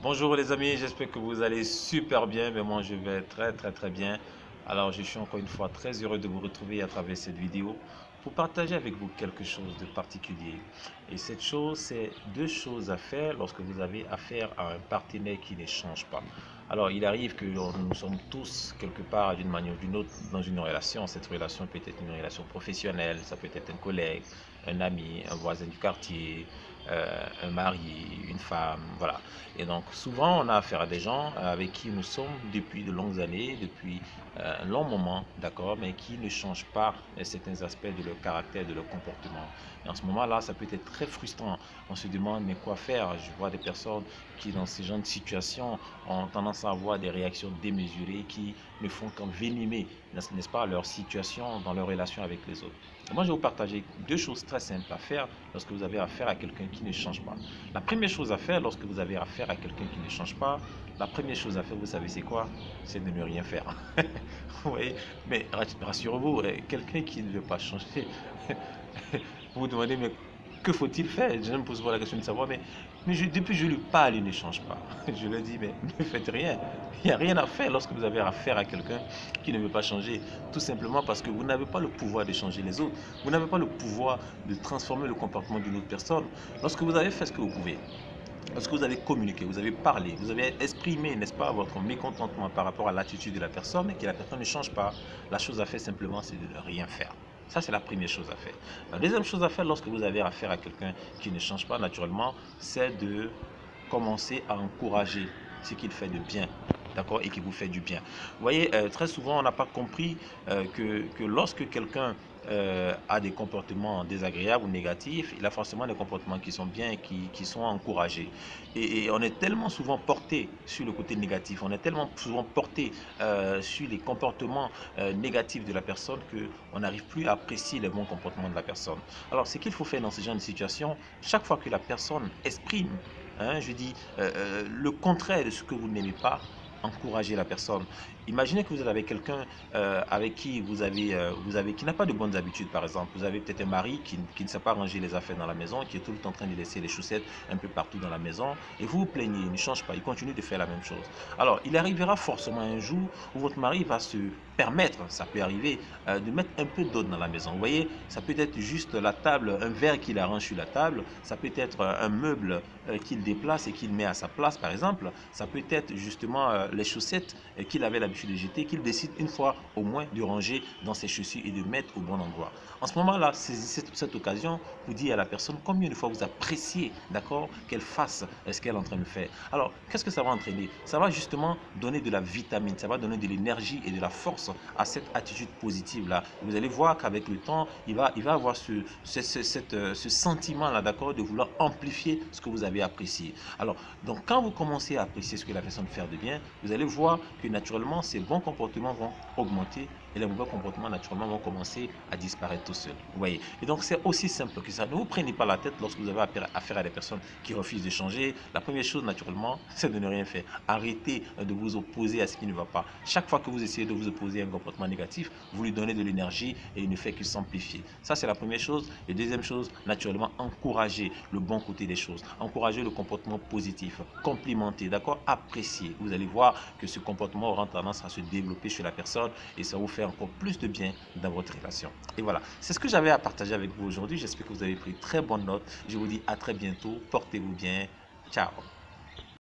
Bonjour les amis, j'espère que vous allez super bien, mais moi je vais très bien. Alors je suis encore une fois très heureux de vous retrouver à travers cette vidéo pour partager avec vous quelque chose de particulier. Et cette chose, c'est deux choses à faire lorsque vous avez affaire à un partenaire qui ne change pas. Alors il arrive que nous sommes tous quelque part d'une manière ou d'une autre dans une relation. Cette relation peut être une relation professionnelle, ça peut être un collègue, un ami, un voisin du quartier, un mari, une femme, voilà. Et donc souvent on a affaire à des gens avec qui nous sommes depuis de longues années, depuis un long moment, d'accord, mais qui ne changent pas certains aspects de leur caractère, de leur comportement. Et en ce moment-là, ça peut être très frustrant. On se demande mais quoi faire? Je vois des personnes qui dans ce genre de situation ont tendance à avoir des réactions démesurées qui ne font qu'envenimer, n'est-ce pas, leur situation dans leur relation avec les autres. Et moi, je vais vous partager deux choses très simples à faire lorsque vous avez affaire à quelqu'un qui ne change pas. La première chose à faire lorsque vous avez affaire à quelqu'un qui ne change pas, la première chose à faire, vous savez c'est quoi? C'est de ne rien faire. Oui, mais rassurez-vous, quelqu'un qui ne veut pas changer, vous vous demandez, mais que faut-il faire? Je me pose pas la question de savoir, mais depuis que je lui parle, il ne change pas. Je lui dis, mais ne faites rien. Il n'y a rien à faire lorsque vous avez affaire à quelqu'un qui ne veut pas changer. Tout simplement parce que vous n'avez pas le pouvoir de changer les autres. Vous n'avez pas le pouvoir de transformer le comportement d'une autre personne. Lorsque vous avez fait ce que vous pouvez, lorsque vous avez communiqué, vous avez parlé, vous avez exprimé, n'est-ce pas, votre mécontentement par rapport à l'attitude de la personne et que la personne ne change pas, la chose à faire simplement, c'est de ne rien faire. Ça, c'est la première chose à faire. La deuxième chose à faire lorsque vous avez affaire à quelqu'un qui ne change pas naturellement, c'est de commencer à encourager ce qu'il fait de bien, d'accord, et qui vous fait du bien. Vous voyez, très souvent, on n'a pas compris que lorsque quelqu'un a des comportements désagréables ou négatifs, il a forcément des comportements qui sont bien, qui sont encouragés. Et on est tellement souvent porté sur le côté négatif, on est tellement souvent porté sur les comportements négatifs de la personne qu'on n'arrive plus à apprécier les bons comportements de la personne. Alors, ce qu'il faut faire dans ce genre de situation, chaque fois que la personne exprime, hein, je dis, le contraire de ce que vous n'aimez pas, encouragez la personne. Imaginez que vous êtes avec quelqu'un avec qui qui n'a pas de bonnes habitudes, par exemple. Vous avez peut-être un mari qui ne sait pas ranger les affaires dans la maison, qui est tout le temps en train de laisser les chaussettes un peu partout dans la maison, et vous vous plaignez, il ne change pas, il continue de faire la même chose. Alors, il arrivera forcément un jour où votre mari va se permettre, ça peut arriver, de mettre un peu d'ordre dans la maison. Vous voyez, ça peut être juste la table, un verre qu'il arrange sur la table, ça peut être un meuble qu'il déplace et qu'il met à sa place, par exemple. Ça peut être justement les chaussettes qu'il avait l'habitude de jeter, qu'il décide une fois au moins de ranger dans ses chaussures et de mettre au bon endroit. En ce moment-là, saisissez cette occasion pour dire à la personne combien de fois vous appréciez, d'accord, qu'elle fasse ce qu'elle est en train de faire. Alors, qu'est-ce que ça va entraîner? Ça va justement donner de la vitamine, ça va donner de l'énergie et de la force à cette attitude positive-là. Vous allez voir qu'avec le temps, il va avoir ce sentiment-là, d'accord, de vouloir amplifier ce que vous avez apprécié. Alors, donc, quand vous commencez à apprécier ce que la personne fait de bien, vous allez voir que naturellement, ces bons comportements vont augmenter et les mauvais comportements, naturellement, vont commencer à disparaître tout seuls. Vous voyez? Et donc, c'est aussi simple que ça. Ne vous prenez pas la tête lorsque vous avez affaire à des personnes qui refusent de changer. La première chose, naturellement, c'est de ne rien faire. Arrêtez de vous opposer à ce qui ne va pas. Chaque fois que vous essayez de vous opposer à un comportement négatif, vous lui donnez de l'énergie et il ne fait que s'amplifier. Ça, c'est la première chose. Et deuxième chose, naturellement, encourager le bon côté des choses. Encourager le comportement positif. Complimenter, d'accord? Apprécier. Vous allez voir que ce comportement aura tendance à se développer chez la personne et ça vous fait encore plus de bien dans votre relation. Et voilà, c'est ce que j'avais à partager avec vous aujourd'hui. J'espère que vous avez pris très bonne note. Je vous dis à très bientôt. Portez-vous bien. Ciao.